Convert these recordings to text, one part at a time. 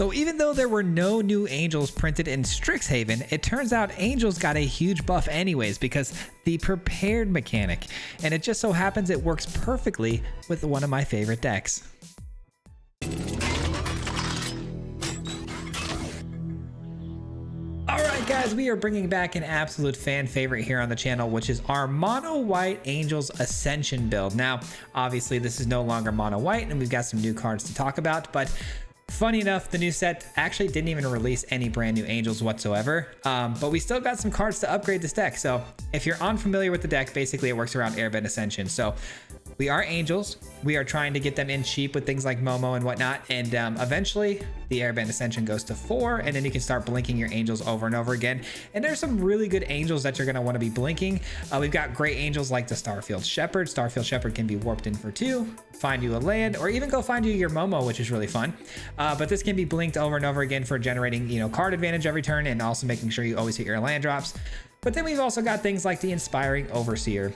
So even though there were no new angels printed in Strixhaven, it turns out angels got a huge buff anyways because the prepared mechanic, and it just so happens it works perfectly with one of my favorite decks. Alright guys, we are bringing back an absolute fan favorite here on the channel, which is our Mono White Angels Ascension build. Now, obviously this is no longer Mono White and we've got some new cards to talk about, but funny enough, the new set actually didn't even release any brand new angels whatsoever, but we still got some cards to upgrade this deck. So if you're unfamiliar with the deck, basically it works around Airbend Ascension. So we are angels. We are trying to get them in cheap with things like Momo and whatnot. And eventually the Airbend Ascension goes to 4, and then you can start blinking your angels over and over again. And there's some really good angels that you're going to want to be blinking. We've got great angels like the Starfield Shepherd. Starfield Shepherd can be warped in for 2, find you a land, or even go find you your Momo, which is really fun. But this can be blinked over and over again for generating, card advantage every turn, and also making sure you always hit your land drops. But then we've also got things like the Inspiring Overseer.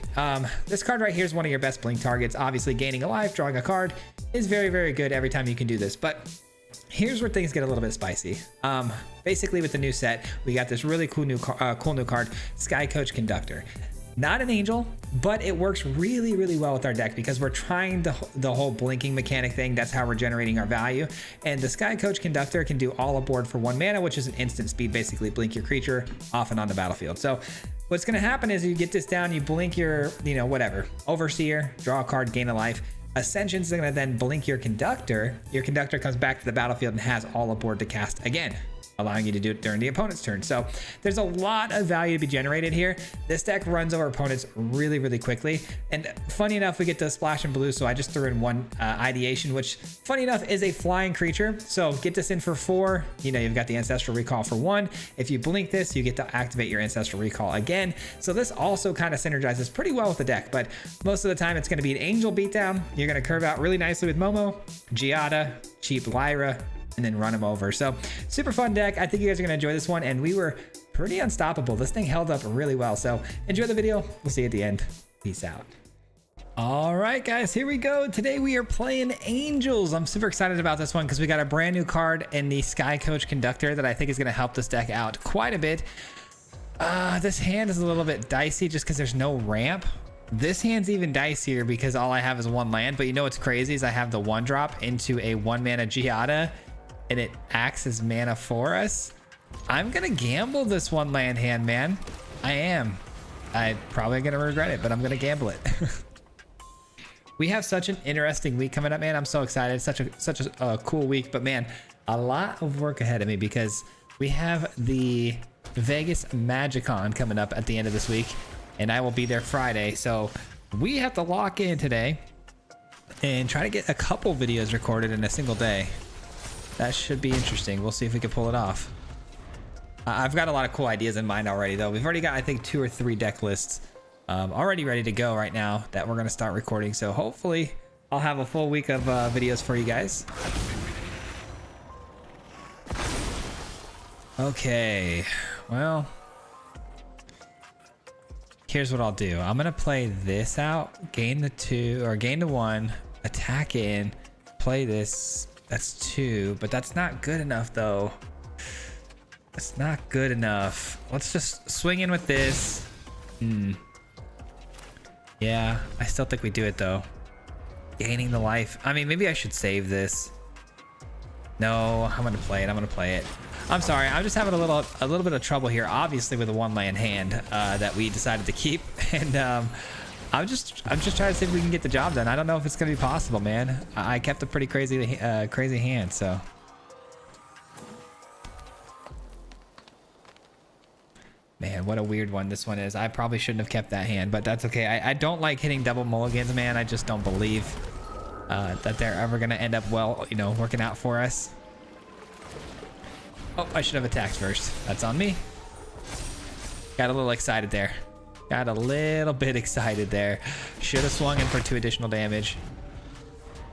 This card right here is one of your best blink targets. Obviously, gaining a life, drawing a card is very, very good every time you can do this. But here's where things get a little bit spicy. Basically, with the new set, we got this really cool new card, Sky Coach Conductor. Not an angel, but it works really, really well with our deck because we're trying the whole blinking mechanic thing. That's how we're generating our value. And the Sky Coach Conductor can do all aboard for 1 mana, which is an instant speed. Basically, blink your creature off and on the battlefield. So what's going to happen is you get this down, you blink your, whatever, Overseer, draw a card, gain a life. Ascension's going to then blink your Conductor. Your Conductor comes back to the battlefield and has all aboard to cast again, allowing you to do it during the opponent's turn. So there's a lot of value to be generated here. This deck runs over opponents really, really quickly. And funny enough, we get the Splash and Blue, so I just threw in 1 Ideation, which funny enough is a flying creature. So get this in for 4. You've got the Ancestral Recall for 1. If you blink this, you get to activate your Ancestral Recall again. So this also kind of synergizes pretty well with the deck, but most of the time it's going to be an Angel beatdown. You're going to curve out really nicely with Momo, Giada, cheap Lyra, and then run them over. So super fun deck. I think you guys are gonna enjoy this one, and we were pretty unstoppable. This thing held up really well. So enjoy the video. We'll see you at the end. Peace out. All right, guys, here we go. Today we are playing Angels. I'm super excited about this one because we got a brand new card in the Sky Coach Conductor that I think is gonna help this deck out quite a bit. This hand is a little bit dicey just because there's no ramp. This hand's even dicier because all I have is 1 land, but what's crazy is I have the 1-drop into a 1-mana Giada, and it acts as mana for us. I'm gonna gamble this 1 land hand, man. I am. I'm probably gonna regret it, but I'm gonna gamble it. We have such an interesting week coming up, man. I'm so excited. Such a cool week, but man, a lot of work ahead of me because we have the Vegas Magicon coming up at the end of this week, and I will be there Friday. So we have to lock in today and try to get a couple videos recorded in a single day. That should be interesting. We'll see if we can pull it off. I've got a lot of cool ideas in mind already, though. We've already got, I think, 2 or 3 deck lists already ready to go right now that we're going to start recording. So hopefully I'll have a full week of videos for you guys. Okay, well, here's what I'll do. I'm going to play this out, gain the 2 or gain the 1, attack in, play this. That's 2, but that's not good enough though. That's not good enough. Let's just swing in with this. Yeah, I still think we do it though. Gaining the life. I mean, maybe I should save this. No, I'm gonna play it. I'm sorry, I'm just having a little bit of trouble here, obviously with a 1-land hand that we decided to keep, and I'm just trying to see if we can get the job done. I don't know if it's gonna be possible, man. I kept a pretty crazy hand, so. Man, what a weird one this one is. I probably shouldn't have kept that hand, but that's okay. I don't like hitting double mulligans, man. I just don't believe that they're ever gonna end up well, working out for us. Oh, I should have attacked first. That's on me. Got a little excited there. Got a little bit excited there. Should have swung in for 2 additional damage.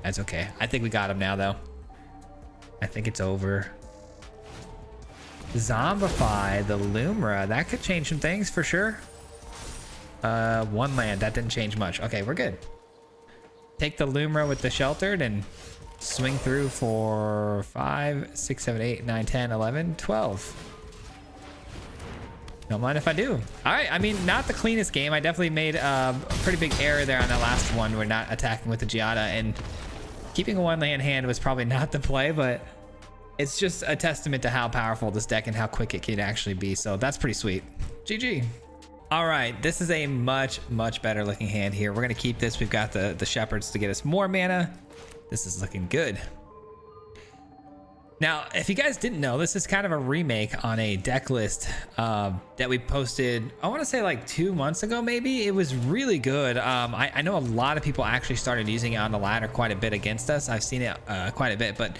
That's okay. I think we got him now, though. I think it's over. Zombify the Lumra. That could change some things for sure. 1 land. That didn't change much. Okay, we're good. Take the Lumra with the Sheltered and Swing through for 5, 6, 7, 8, 9, 10, 11, 12. Don't mind if I do. All right, I mean, not the cleanest game. I definitely made a pretty big error there on that last one. We're not attacking with the Giada, and keeping a one land hand was probably not the play, but it's just a testament to how powerful this deck and how quick it can actually be. So that's pretty sweet. GG. All right, this is a much better looking hand here. We're gonna keep this. We've got the Shepherds to get us more mana. This is looking good. Now, if you guys didn't know, this is kind of a remake on a deck list that we posted, I want to say like 2 months ago, maybe. It was really good. I know a lot of people actually started using it on the ladder quite a bit against us. I've seen it quite a bit, but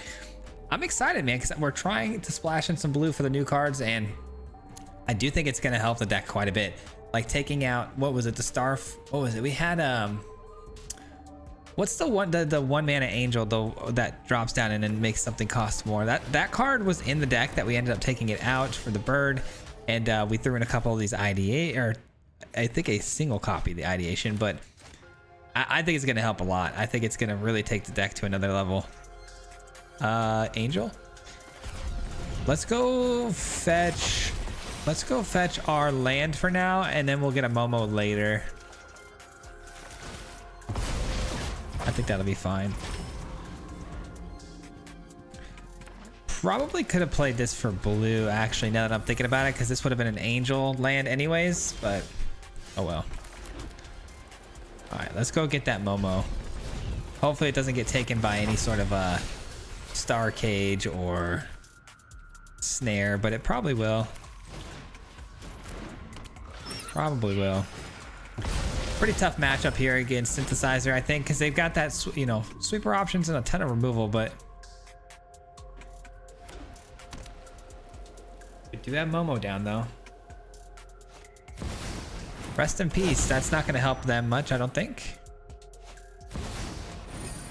I'm excited, man, because we're trying to splash in some blue for the new cards, and I do think it's going to help the deck quite a bit. Like taking out, what was it, the Star, what was it? We had, what's the one mana angel though that drops down and then makes something cost more? That card was in the deck that we ended up taking it out for the bird, and we threw in a couple of these IDA, or I think a single copy of the ideation, but I think it's gonna help a lot. I think it's gonna really take the deck to another level. Angel. Let's go fetch our land for now, and then we'll get a Momo later. I think that'll be fine. Probably could have played this for blue, actually, now that I'm thinking about it, because this would have been an angel land anyways, but oh well. All right, let's go get that Momo. Hopefully it doesn't get taken by any sort of a star cage or snare, but it probably will. Probably will. Pretty tough matchup here against Synthesizer, I think, because they've got that, you know, sweeper options and a ton of removal, but we do have Momo down though. Rest in peace. That's not going to help them much, I don't think.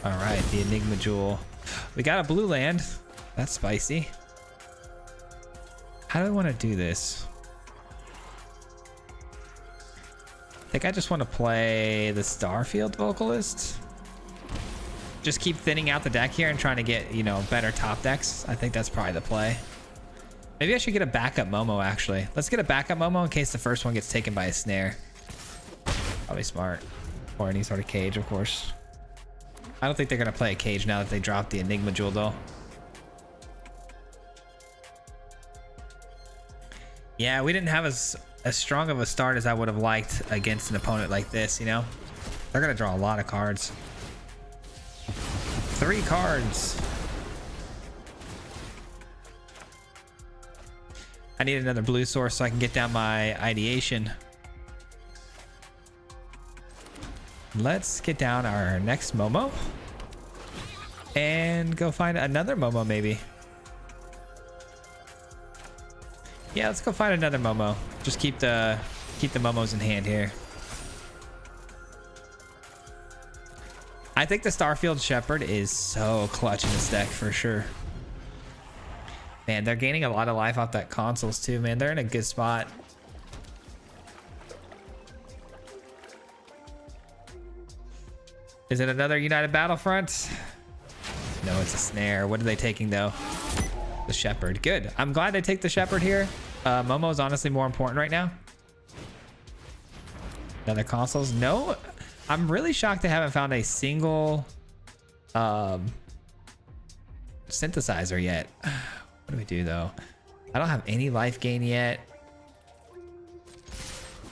All right, the Enigma Jewel. We got a blue land. That's spicy. How do I want to do this? I think I just want to play the Starfield Vocalist. Just keep thinning out the deck here and trying to get, you know, better top decks. I think that's probably the play. Maybe I should get a backup Momo, actually. Let's get a backup Momo in case the first one gets taken by a snare. Probably smart. Or any sort of cage, of course. I don't think they're going to play a cage now that they dropped the Enigma Jewel, though. Yeah, we didn't have as strong of a start as I would have liked against an opponent like this, you know? They're going to draw a lot of cards. 3 cards. I need another blue source so I can get down my ideation. Let's get down our next Momo and go find another Momo, maybe. Yeah, let's go find another Momo. Just keep the Momos in hand here. I think the Starfield Shepherd is so clutch in this deck for sure. Man, they're gaining a lot of life off that consoles too, man. They're in a good spot. Is it another United Battlefront? No, it's a snare. What are they taking though? The Shepherd. Good. I'm glad they take the Shepherd here. Momo's honestly more important right now. Another consoles? No. I'm really shocked they haven't found a single synthesizer yet. What do we do though? I don't have any life gain yet.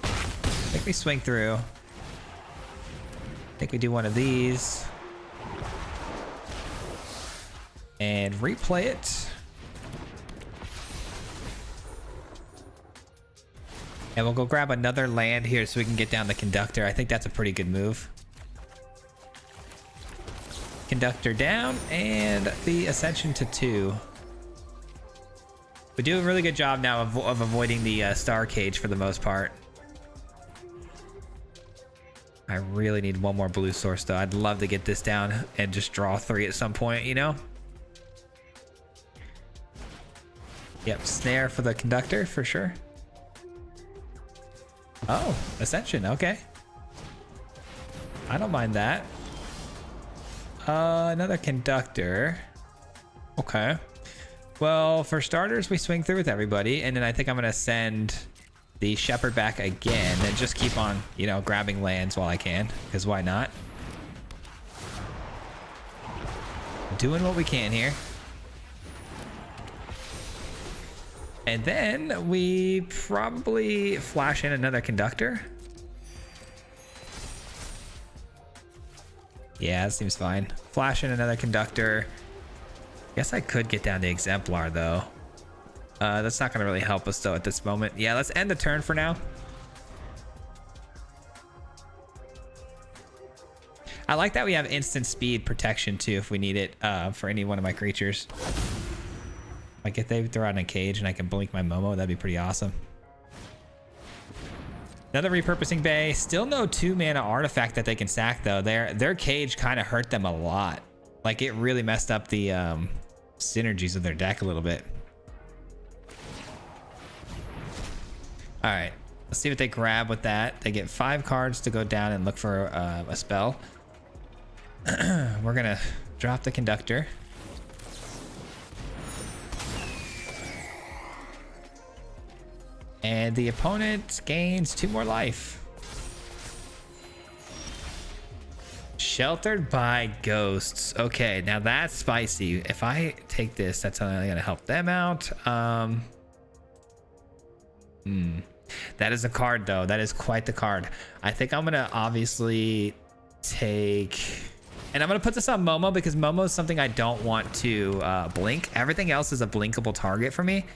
I think we swing through. I think we do one of these. And replay it. And we'll go grab another land here so we can get down the Conductor. I think that's a pretty good move. Conductor down and the Ascension to 2. We do a really good job now of avoiding the Star Cage for the most part. I really need one more blue source though. I'd love to get this down and just draw 3 at some point, you know? Yep, snare for the Conductor for sure. Oh, Ascension, okay. I don't mind that. Another conductor. Okay. Well, for starters, we swing through with everybody, and then I think I'm gonna send the shepherd back again and just keep on, you know, grabbing lands while I can, because why not? Doing what we can here. And then we probably flash in another conductor. Yeah, that seems fine. Flash in another conductor. Guess I could get down the exemplar though. That's not gonna really help us though at this moment. Yeah, let's end the turn for now. I like that we have instant speed protection too if we need it for any one of my creatures. Like if they throw out in a cage and I can blink my Momo, that'd be pretty awesome. Another repurposing bay. Still no 2-mana artifact that they can sack though. Their cage kind of hurt them a lot. Like it really messed up the synergies of their deck a little bit. All right, let's see what they grab with that. They get 5 cards to go down and look for a spell. We're gonna drop the conductor. And the opponent gains 2 more life. Sheltered by ghosts. Okay, now that's spicy. If I take this, that's only gonna help them out. That is a card though. That is quite the card. I think I'm gonna obviously take, and I'm gonna put this on Momo because Momo is something I don't want to blink. Everything else is a blinkable target for me.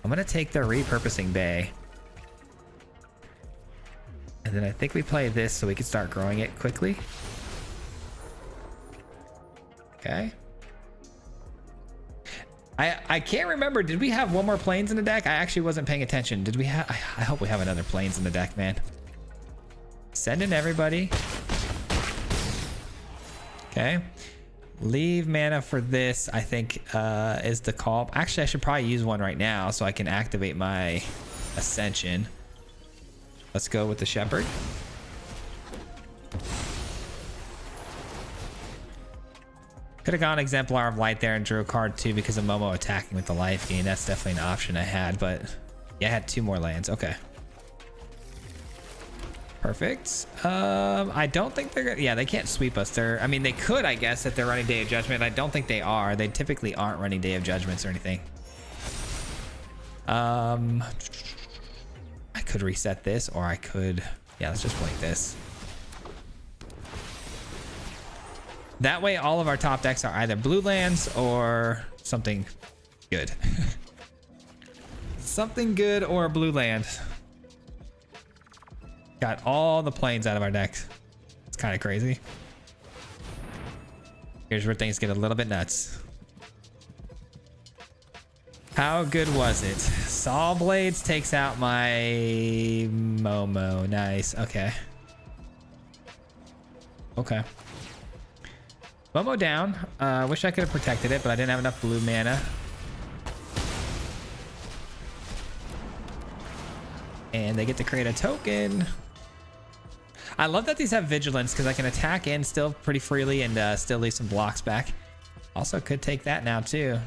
I'm gonna take the repurposing bay. And then I think we play this so we can start growing it quickly. Okay. I can't remember. Did we have one more planes in the deck? I actually wasn't paying attention. Did we have? I hope we have another planes in the deck, man. Send in everybody. Okay. Leave mana for this, I think, is the call. Actually, I should probably use one right now so I can activate my Ascension. Let's go with the Shepherd. Could have gone Exemplar of Light there and drew a card too because of Momo attacking with the life gain. That's definitely an option I had, but yeah, I had 2 more lands. Okay. Perfect. I don't think they're gonna, yeah, they can't sweep us. I mean, they could, I guess, if they're running Day of Judgment. I don't think they are. They typically aren't running Day of Judgments or anything. I could reset this, or I could, yeah, let's just blink this. That way, all of our top decks are either blue lands or something good. Something good or a blue land. Got all the planes out of our decks. It's kind of crazy. Here's where things get a little bit nuts. How good was it? Saw Blades takes out my Momo. Nice. Okay. Okay. Momo down. Wish I could have protected it, but I didn't have enough blue mana. And they get to create a token. I love that these have vigilance because I can attack in still pretty freely and still leave some blocks back. Also could take that now too.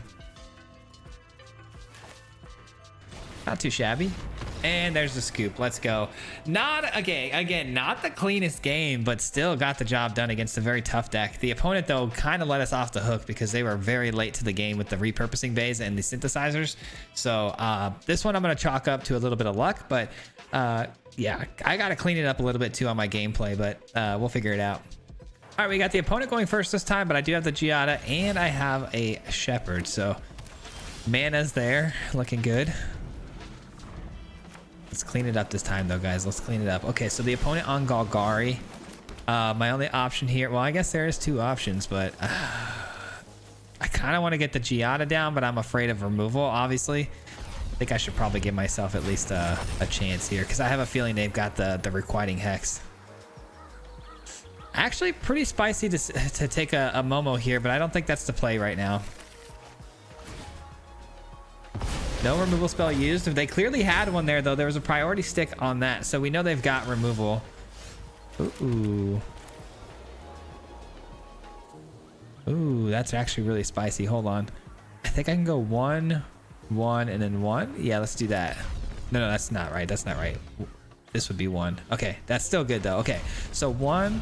Not too shabby. And there's the scoop. Let's go. Not, again, not the cleanest game, but still got the job done against a very tough deck. The opponent, though, kind of let us off the hook because they were very late to the game with the repurposing bays and the synthesizers. So this one I'm going to chalk up to a little bit of luck, but yeah, I got to clean it up a little bit too on my gameplay, but we'll figure it out. All right, we got the opponent going first this time, but I do have the Giada and I have a Shepherd. So mana's there, looking good. Let's clean it up this time though, guys. Let's clean it up. Okay, so the opponent on Golgari. My only option here, well, I guess there is 2 options, but I kind of want to get the Giada down, but I'm afraid of removal, obviously. I think I should probably give myself at least a chance here because I have a feeling they've got the Requiting Hex. Actually, pretty spicy to take a Momo here, but I don't think that's the play right now. No removal spell used. They clearly had one there, though. There was a priority stick on that, so we know they've got removal. Ooh. Ooh, that's actually really spicy. Hold on. I think I can go 1, 1, and then 1. Yeah, let's do that. No, that's not right. That's not right. This would be 1. Okay, that's still good though. Okay, so 1.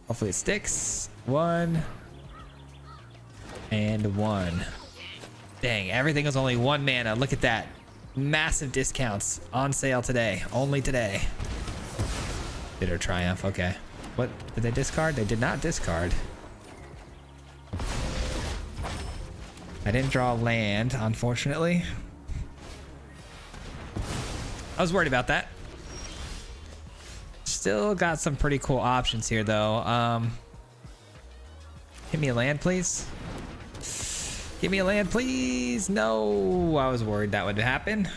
Hopefully it sticks. 1 and 1. Dang, everything is only 1 mana. Look at that. Massive discounts on sale today. Only today. Bitter Triumph. Okay. What did they discard? They did not discard. I didn't draw land, unfortunately. I was worried about that. Still got some pretty cool options here, though. Give me a land, please. Give me a land, please. No, I was worried that would happen.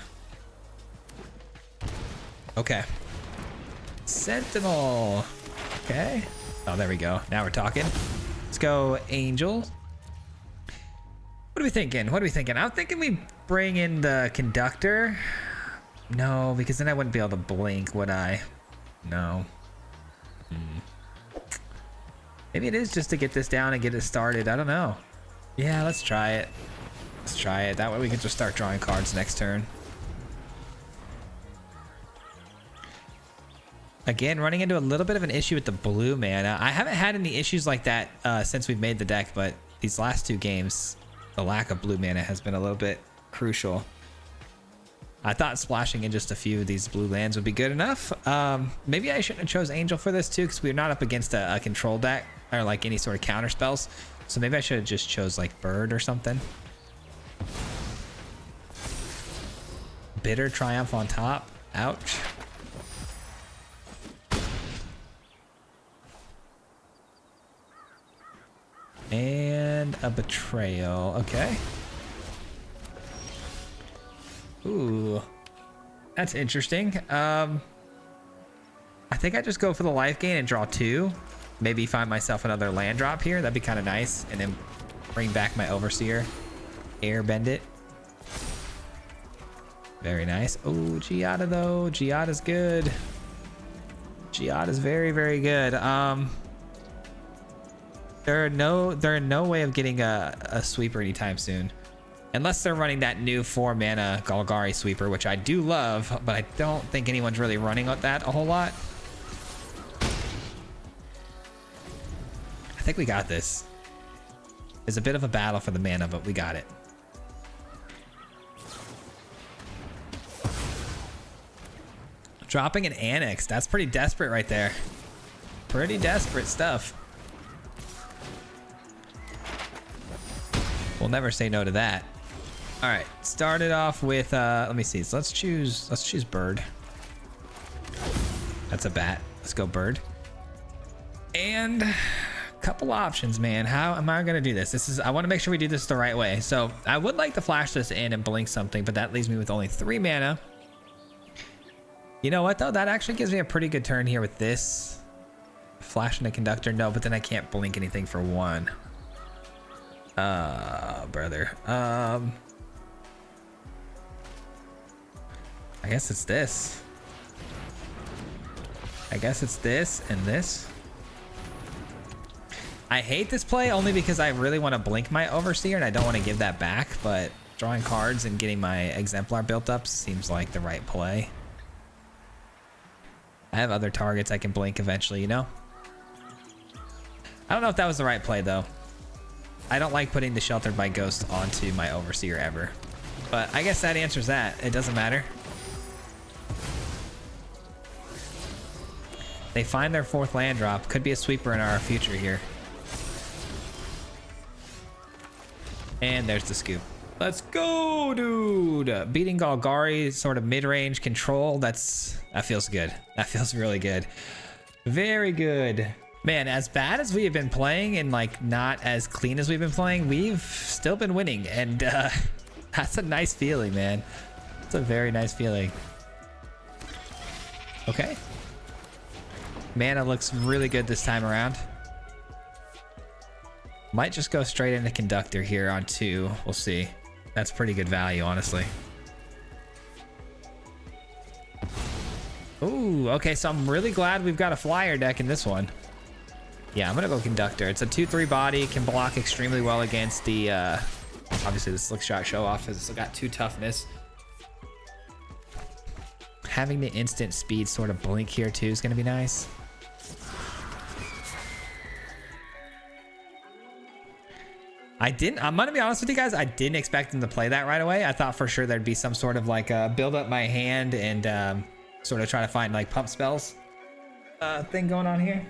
Okay. Sentinel. Okay. Oh, there we go. Now we're talking. Let's go Angel. What are we thinking? What are we thinking? I'm thinking we bring in the Conductor. No, because then I wouldn't be able to blink, would I? No. Maybe it is just to get this down and get it started. I don't know. Yeah, let's try it. Let's try it. That way we can just start drawing cards next turn. Again, running into a little bit of an issue with the blue mana. I haven't had any issues like that since we've made the deck, but these last 2 games, the lack of blue mana has been a little bit crucial. I thought splashing in just a few of these blue lands would be good enough. Maybe I shouldn't have chose Angel for this too, because we're not up against a control deck or like any sort of counter spells. So maybe I should have just chose like Bird or something. Bitter Triumph on top. Ouch. And a Betrayal. Okay. Ooh. That's interesting. I think I just go for the life gain and draw 2. Maybe find myself another land drop here. That'd be kind of nice. And then bring back my Overseer. Airbend it. Very nice. Oh, Giada though. Giada's good. Giada's very, very good. There are no way of getting a sweeper anytime soon. Unless they're running that new 4 mana Golgari sweeper, which I do love, but I don't think anyone's really running that a whole lot. I think we got this. It's a bit of a battle for the mana, but we got it. Dropping an Annex. That's pretty desperate right there. Pretty desperate stuff. We'll never say no to that. All right, started off with let me see. So let's choose Bird. That's a bat. Let's go Bird. And a couple options, man. How am I gonna do this? I want to make sure we do this the right way. So I would like to flash this in and blink something, but that leaves me with only 3 mana. You know what though? That actually gives me a pretty good turn here with this. Flashing a Conductor, no, but then I can't blink anything for 1. Brother. I guess it's this. I guess it's this and this. I hate this play only because I really want to blink my Overseer and I don't want to give that back, but drawing cards and getting my Exemplar built up seems like the right play. I have other targets I can blink eventually, you know? I don't know if that was the right play though. I don't like putting the Sheltered by Ghost onto my Overseer ever. But I guess that answers that. It doesn't matter. They find their 4th land drop. Could be a sweeper in our future here. And there's the scoop. Let's go, dude. Beating Golgari, sort of mid-range control. That feels good. That feels really good. Very good. Man, as bad as we have been playing and like not as clean as we've been playing, we've still been winning. And that's a nice feeling, man. It's a very nice feeling. Okay. Mana looks really good this time around. Might just go straight into Conductor here on 2. We'll see. That's pretty good value, honestly. Ooh, okay, so I'm really glad we've got a flyer deck in this one. Yeah, I'm gonna go Conductor. It's a 2/3 body, can block extremely well against the obviously the Slick Shot show off has got 2 toughness. Having the instant speed sort of blink here too is gonna be nice. I'm gonna be honest with you guys, I didn't expect him to play that right away. I thought for sure there'd be some sort of like build up my hand and sort of try to find like pump spells thing going on here.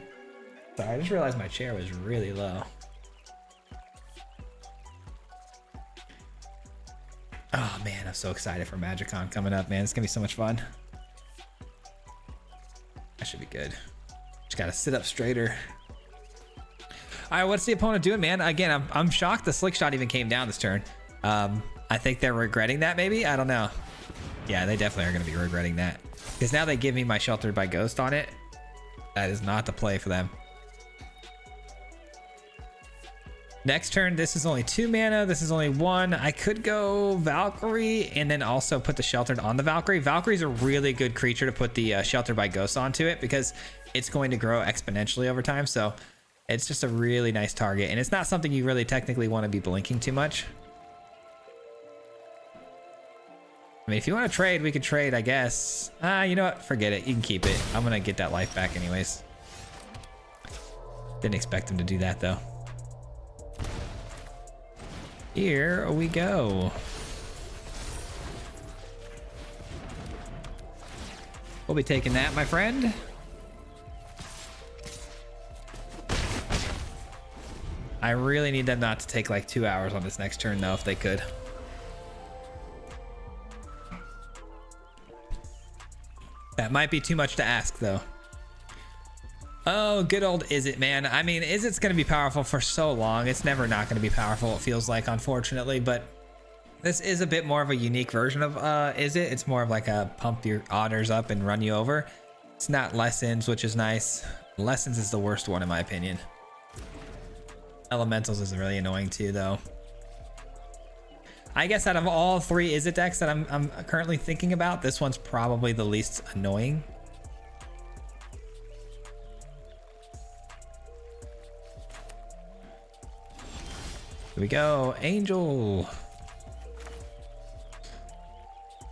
Sorry, I just realized my chair was really low. Oh man, I'm so excited for MagicCon coming up, man. It's gonna be so much fun. That should be good. Just gotta sit up straighter. All right, what's the opponent doing, man? Again, I'm shocked the Slick Shot even came down this turn. I think they're regretting that, maybe? I don't know. Yeah, they definitely are gonna be regretting that. Because now they give me my Sheltered by Ghost on it. That is not the play for them. Next turn, this is only 2 mana. This is only 1. I could go Valkyrie and then also put the Sheltered on the Valkyrie. Valkyrie's a really good creature to put the Sheltered by Ghost onto it because it's going to grow exponentially over time. So it's just a really nice target. And it's not something you really technically want to be blinking too much. I mean, if you want to trade, we could trade, I guess. You know what? Forget it. You can keep it. I'm going to get that life back anyways. Didn't expect him to do that, though. Here we go. We'll be taking that, my friend. I really need them not to take like 2 hours on this next turn, though, if they could. That might be too much to ask, though. Oh, good old Izzet, man. I mean, Izzet's going to be powerful for so long. It's never not going to be powerful, it feels like, unfortunately. But this is a bit more of a unique version of Izzet. It's more of like a pump your otters up and run you over. It's not Lessons, which is nice. Lessons is the worst one, in my opinion. Elementals is really annoying, too, though. I guess out of all 3 Izzet decks that I'm currently thinking about, this one's probably the least annoying. Here we go, Angel.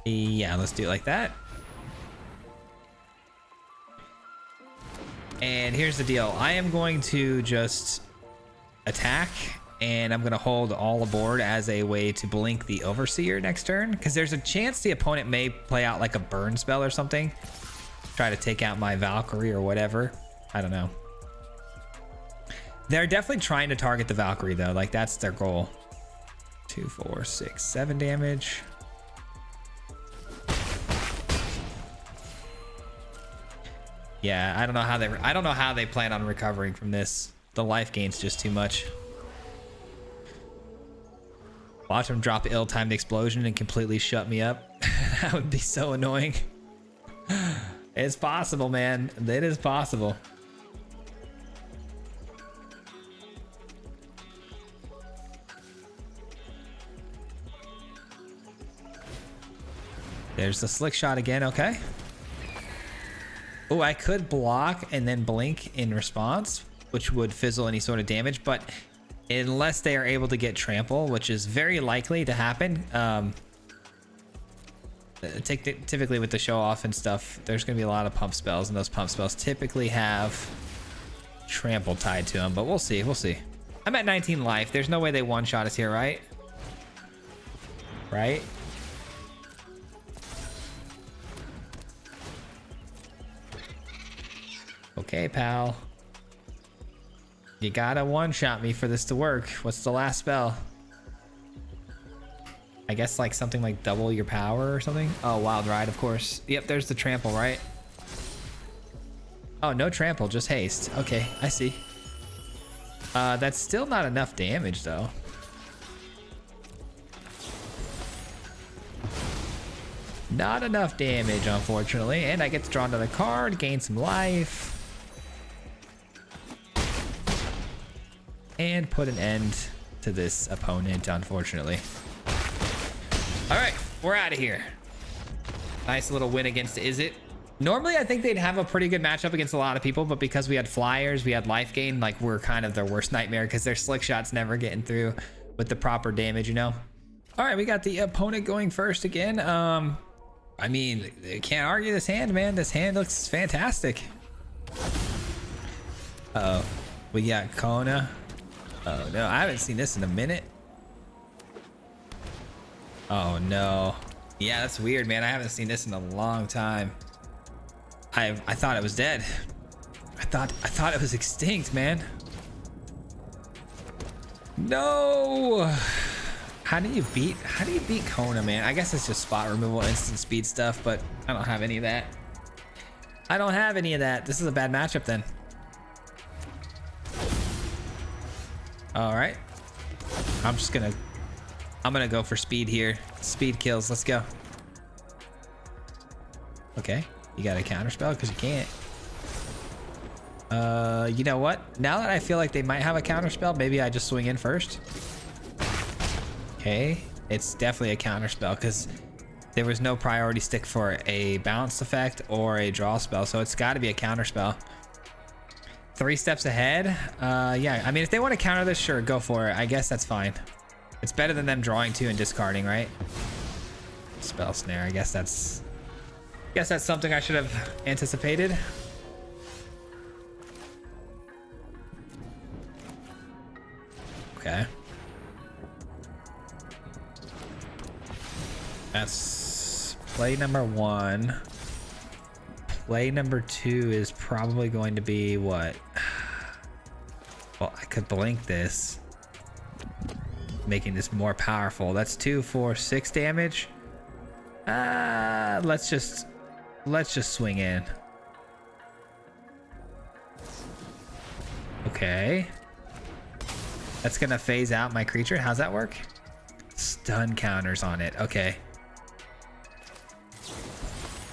Yeah, let's do it like that. And here's the deal. I am going to just attack, and I'm going to hold all aboard as a way to blink the Overseer next turn, because there's a chance the opponent may play out like a burn spell or something. Try to take out my Valkyrie or whatever. I don't know. They're definitely trying to target the Valkyrie, though. Like, that's their goal. 2, 4, 6, 7 damage. Yeah, I don't know how they plan on recovering from this. The life gain's just too much. Watch them drop ill-timed explosion and completely shut me up. That would be so annoying. It's possible, man. It is possible. There's the Slick Shot again. Okay. Oh, I could block and then blink in response, which would fizzle any sort of damage, but unless they are able to get trample, which is very likely to happen, typically with the show off and stuff, there's going to be a lot of pump spells, and those pump spells typically have trample tied to them, but we'll see. We'll see. I'm at 19 life. There's no way they one-shot us here, right? Right? Okay, pal. You gotta one-shot me for this to work. What's the last spell? I guess like something like double your power or something. Oh, Wild Ride, of course. Yep, there's the trample, right? Oh, no trample, just haste. Okay, I see. That's still not enough damage, though. Not enough damage, unfortunately. And I get to draw another card, gain some life. And put an end to this opponent, unfortunately. All right, we're out of here. Nice little win against Izzet. Normally, I think they'd have a pretty good matchup against a lot of people, but because we had flyers, we had life gain, like we're kind of their worst nightmare because their slick shot's never getting through with the proper damage, you know? All right, we got the opponent going first again. I mean, you can't argue this hand, man. This hand looks fantastic. Uh-oh. We got Kona. Oh, no. I haven't seen this in a minute. Oh, no. Yeah, that's weird, man. I haven't seen this in a long time. I thought it was dead. I thought it was extinct, man. No. How do you beat Kona, man? I guess it's just spot removal, instant speed stuff, but I don't have any of that. I don't have any of that. This is a bad matchup then. All right. I'm gonna go for speed here. Speed kills. Let's go. Okay. You got a counterspell because you can't. You know what? Now that I feel like they might have a counterspell, maybe I just swing in first. Okay. It's definitely a counterspell because there was no priority stick for a bounce effect or a draw spell, so it's got to be a counterspell. 3 steps ahead. Yeah, I mean, if they want to counter this, sure, go for it. I guess that's fine. It's better than them drawing 2 and discarding, right? Spell snare. I guess that's something I should have anticipated. Okay. That's play number 1. Play number 2 is probably going to be what? Well, I could blink this, making this more powerful. That's 2, 4, 6 damage. Let's just swing in. Okay. That's gonna phase out my creature. How's that work? Stun counters on it. Okay.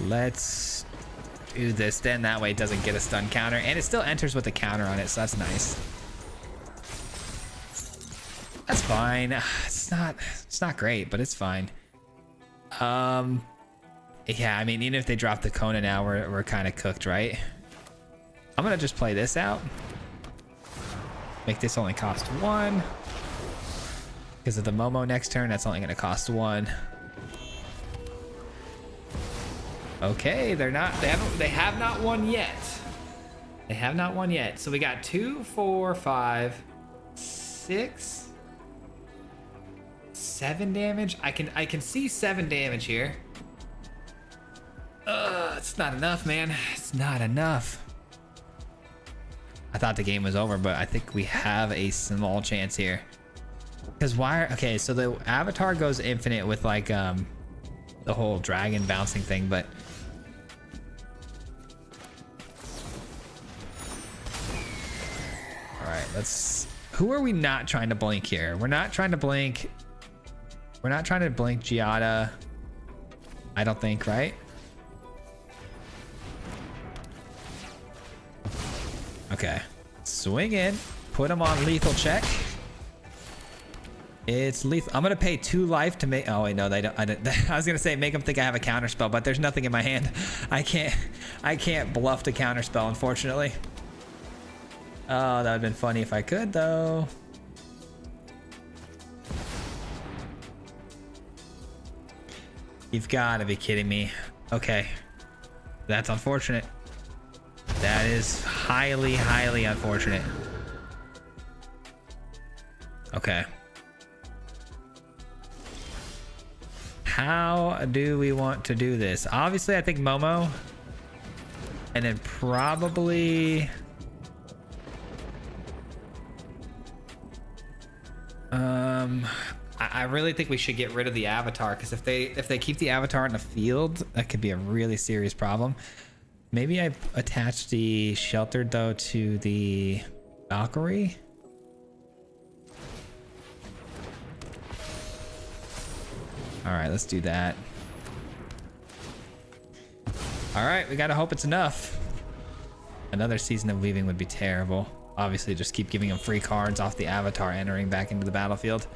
Let's do this then. That way it doesn't get a stun counter, and it still enters with a counter on it, so that's nice. That's fine. It's not great, but it's fine. Yeah, I mean, even if they drop the Kona now, we're kind of cooked, right? I'm gonna just play this out. Make this only cost 1. Because of the Momo next turn, that's only gonna cost 1. Okay, they have not won yet. They have not won yet. So we got 2, 4, 5, 6, 7 damage. I can see 7 damage here. It's not enough, man. It's not enough. I thought the game was over, but I think we have a small chance here. Because okay, so the avatar goes infinite with like the whole dragon bouncing thing, but all right, who are we not trying to blink here? We're not trying to blink Giada, I don't think, right? Okay, swing in, put him on lethal check. It's lethal. I'm gonna pay 2 life to make. Oh wait, no, they don't. I was gonna say make them think I have a counter spell, but there's nothing in my hand. I can't bluff the counter spell, unfortunately. Oh, that would've been funny if I could, though. You've got to be kidding me. Okay, that's unfortunate. That is highly, highly unfortunate. Okay. How do we want to do this? Obviously, I think Momo. And then probably... I really think we should get rid of the avatar, because if they keep the avatar in the field, that could be a really serious problem. Maybe I attach the sheltered though to the Valkyrie. All right, let's do that. All right, we gotta hope it's enough. Another Season of Weaving would be terrible. Obviously, just keep giving them free cards off the avatar entering back into the battlefield.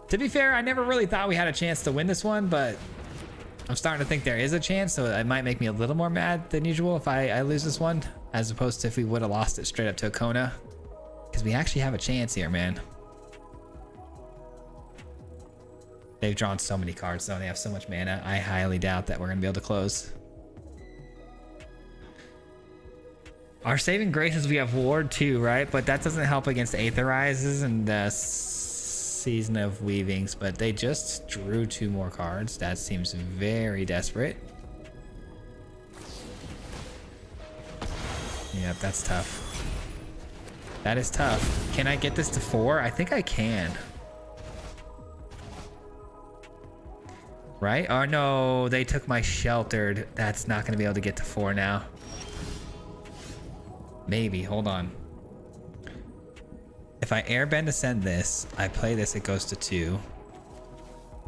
To be fair, I never really thought we had a chance to win this one, but I'm starting to think there is a chance, so it might make me a little more mad than usual if I lose this one, as opposed to if we would have lost it straight up to a Kona. Because we actually have a chance here, man. They've drawn so many cards, though. They have so much mana. I highly doubt that we're going to be able to close. Our saving grace is we have Ward too, right? But that doesn't help against Aetherizes and Season of Weavings. But they just drew 2 more cards. That seems very desperate. Yep, that's tough. That is tough. Can I get this to 4? I think I can. Right? Oh no, they took my Sheltered. That's not going to be able to get to 4 now. Maybe, hold on. If I Airbend Ascend this, I play this, it goes to 2.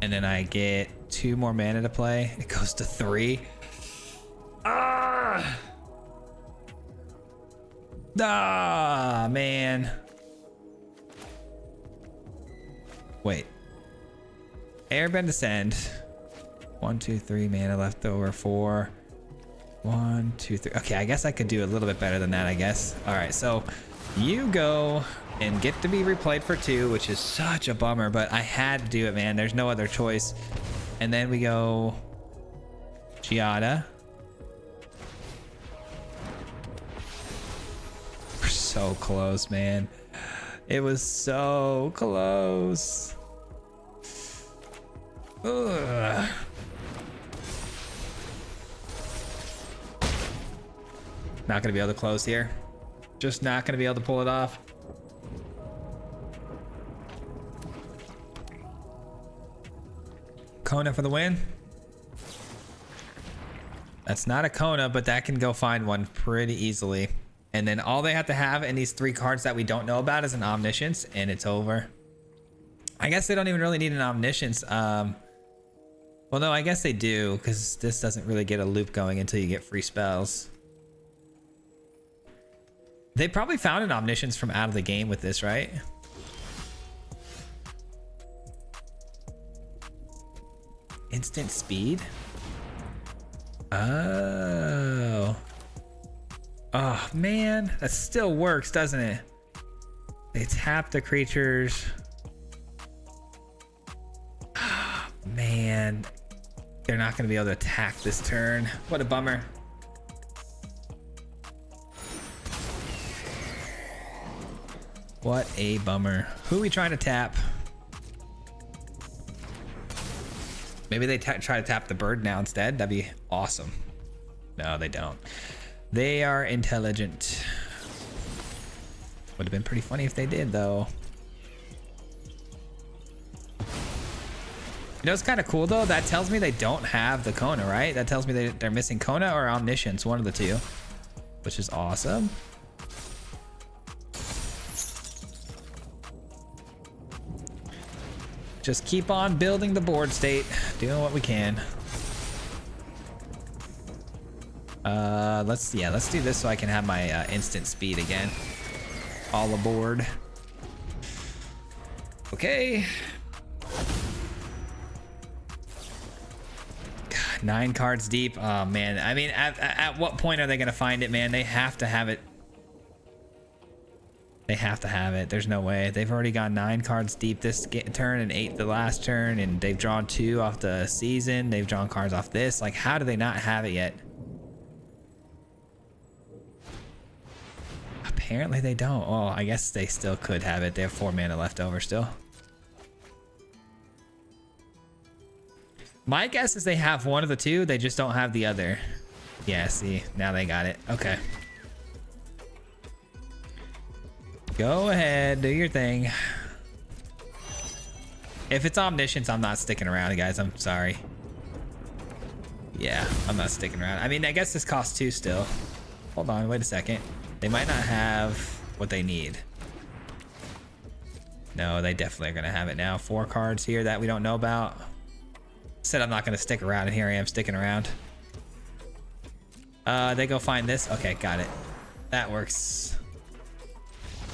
And then I get 2 more mana to play, it goes to 3. Ah! Ah, man. Wait. Airbend Ascend. 1, 2, 3 mana left over. 4. 1, 2, 3. Okay, I guess I could do a little bit better than that, I guess. All right, so you go and get to be replayed for 2, which is such a bummer, but I had to do it, man. There's no other choice. And then we go Giada. We're so close, man. It was so close. Ugh. Not gonna be able to close here. Just not gonna be able to pull it off. Kona for the win. That's not a Kona, but that can go find one pretty easily. And then all they have to have in these 3 cards that we don't know about is an Omniscience, and it's over. I guess they don't even really need an Omniscience. Well, no, I guess they do, because this doesn't really get a loop going until you get free spells. They probably found an Omniscience from out of the game with this, right? Instant speed? Oh. Oh, man. That still works, doesn't it? They tap the creatures. Oh, man. They're not going to be able to attack this turn. What a bummer. What a bummer. Who are we trying to tap? Maybe they try to tap the bird now instead. That'd be awesome. No, they don't. They are intelligent. Would have been pretty funny if they did, though. You know, it's kind of cool, though. That tells me they don't have the Kona, right? That tells me they're missing Kona or Omniscience, one of the 2, which is awesome. Just keep on building the board state, doing what we can. Let's do this so I can have my instant speed again. All aboard. Okay. God, 9 cards deep. Oh man, I mean, at what point are they gonna find it, man? They have to have it. They have to have it. There's no way. They've already got 9 cards deep this turn and 8 the last turn, and they've drawn 2 off the season. They've drawn cards off this. Like, how do they not have it yet? Apparently they don't. Oh, I guess they still could have it. They have 4 mana left over still. My guess is they have one of the 2. They just don't have the other. Yeah, see, now they got it. Okay. Go ahead, do your thing. If it's Omniscience, I'm not sticking around, guys. I'm sorry. Yeah, I'm not sticking around. I mean, I guess this costs 2 still. Hold on, wait a second. They might not have what they need. No, they definitely are gonna have it now. 4 cards here that we don't know about. Said I'm not gonna stick around, and here I am sticking around. They go find this. Okay, got it. That works.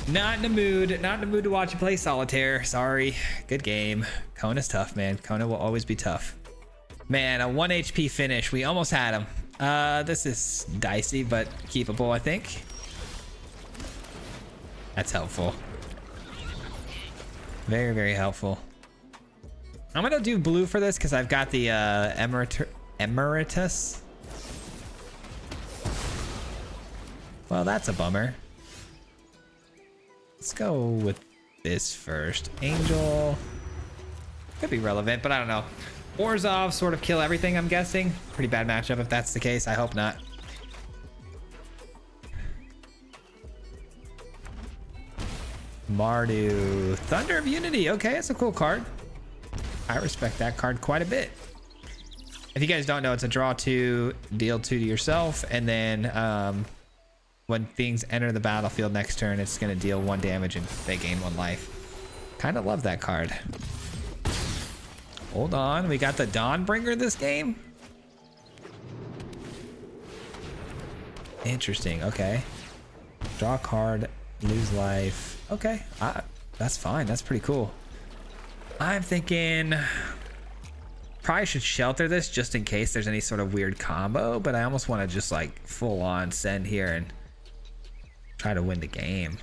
Not in the mood. Not in the mood to watch you play solitaire. Sorry. Good game. Kona's tough, man. Kona will always be tough. Man, a 1 HP finish. We almost had him. This is dicey, but keepable, I think. That's helpful. Very, very helpful. I'm gonna do blue for this because I've got the Emeritus. Well, that's a bummer. Let's go with this first. Angel. Could be relevant, but I don't know. Orzhov sort of kill everything, I'm guessing. Pretty bad matchup if that's the case. I hope not. Mardu. Thunder of Unity. Okay, it's a cool card. I respect that card quite a bit. If you guys don't know, it's a draw 2, deal 2 to yourself, and then when things enter the battlefield next turn, it's going to deal 1 damage and they gain 1 life. Kind of love that card. Hold on, we got the Dawnbringer this game? Interesting, okay. Draw a card, lose life. Okay, that's fine, that's pretty cool. I'm thinking probably should shelter this just in case there's any sort of weird combo, but I almost want to just like full on send here and try to win the game.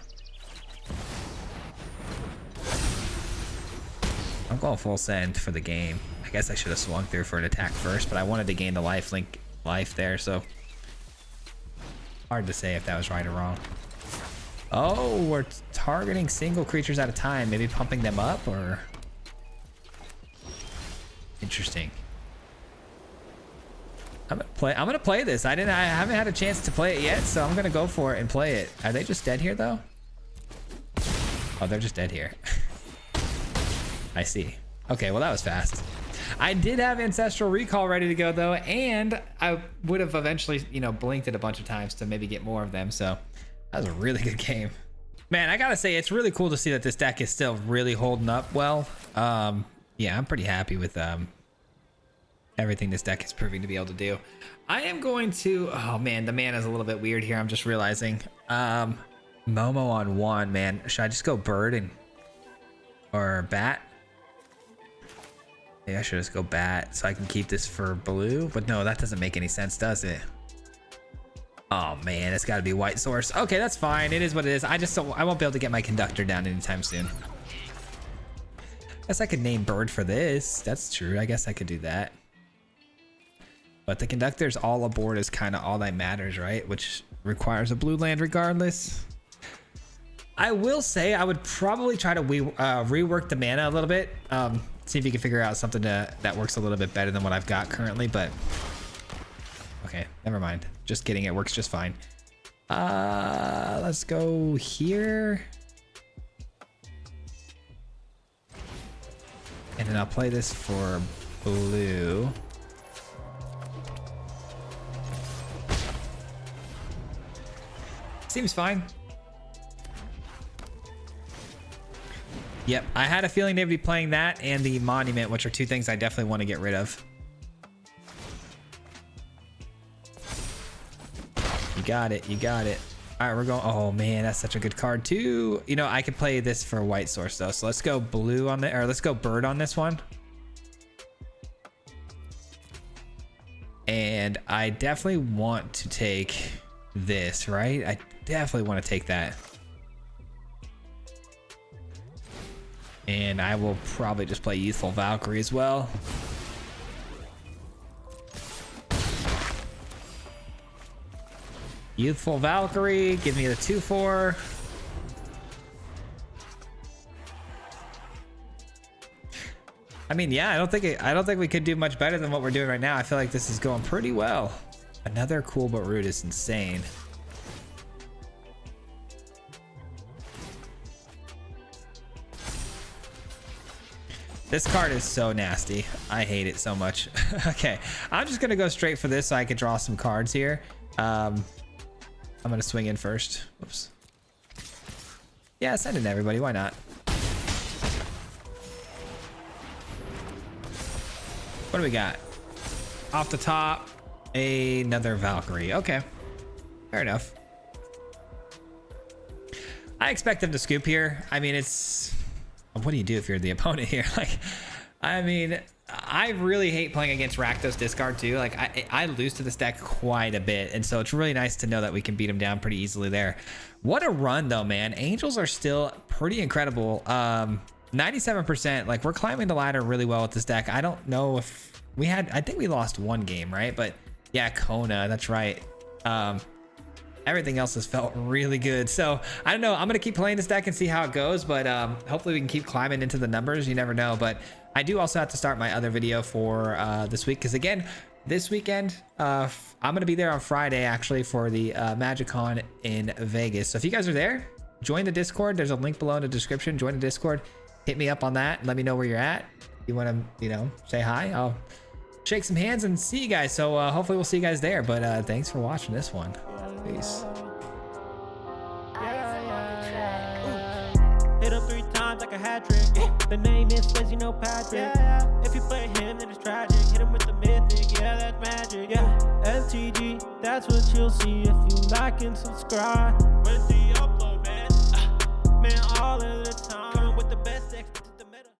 I'm going full send for the game. I guess I should have swung through for an attack first, but I wanted to gain the life there, so hard to say if that was right or wrong. Oh, we're targeting single creatures at a time, maybe pumping them up, or interesting. I'm gonna play this. I haven't had a chance to play it yet, so I'm gonna go for it and play it. Are they just dead here though? Oh, they're just dead here. I see. Okay, well that was fast. I did have Ancestral Recall ready to go though, and I would have eventually, you know, blinked it a bunch of times to maybe get more of them. So that was a really good game. Man, I gotta say, it's really cool to see that this deck is still really holding up well. Yeah, I'm pretty happy with everything this deck is proving to be able to do. I am going to, oh man, the mana is a little bit weird here. I'm just realizing. Momo on 1, man. Should I just go bird or bat? Maybe I should just go bat so I can keep this for blue, but no, that doesn't make any sense, does it? Oh man, it's got to be white source. Okay, that's fine. It is what it is. I won't be able to get my conductor down anytime soon. Guess I could name bird for this. That's true. I guess I could do that. But the conductor's all aboard is kind of all that matters, right? Which requires a blue land regardless. I will say I would probably try to rework the mana a little bit. See if you can figure out something that works a little bit better than what I've got currently, but okay, never mind. Just kidding, it works just fine. Let's go here. And then I'll play this for blue. Seems fine. Yep, I had a feeling they'd be playing that and the Monument, which are 2 things I definitely want to get rid of. You got it, you got it. All right, we're going, oh man, that's such a good card too. You know, I could play this for white source though. So let's go blue on the, or let's go bird on this one. And I definitely want to take this, right? I definitely want to take that. And I will probably just play Youthful Valkyrie as well. Youthful Valkyrie, give me the 2/4. I mean, yeah, I don't think we could do much better than what we're doing right now. I feel like this is going pretty well. Another cool but rude is insane. This card is so nasty. I hate it so much. Okay, I'm just gonna go straight for this so I can draw some cards here. I'm gonna swing in first. Whoops. Yeah, send in everybody. Why not? What do we got? Off the top, another Valkyrie. Okay, fair enough. I expect them to scoop here. I mean, it's... What do you do if you're the opponent here? Like, I mean, I really hate playing against Rakdos discard too. Like I lose to this deck quite a bit, and so it's really nice to know that we can beat him down pretty easily there. What a run though, man. Angels are still pretty incredible. 97%. Like, we're climbing the ladder really well with this deck. I don't know if we had, I think we lost one game, right? But yeah, Kona, that's right. Everything else has felt really good. So I don't know, I'm gonna keep playing this deck and see how it goes, but hopefully we can keep climbing into the numbers. You never know. But I do also have to start my other video for this week, because again, this weekend I'm gonna be there on Friday actually for the MagicCon in Vegas. So if you guys are there, join the Discord. There's a link below in the description. Join the Discord, hit me up on that, let me know where you're at. If you want to, you know, say hi, I'll shake some hands and see you guys. So hopefully we'll see you guys there. But thanks for watching this one. Peace. Hit him 3 times like a hat trick. The name is Fizz, you know Patrick. If you play him, then it's tragic. Hit him with the mythic, yeah, that's magic. Yeah, MTG, that's what you'll see if you like and subscribe. Where's the upload, man? Man, all of the time. Coming with the best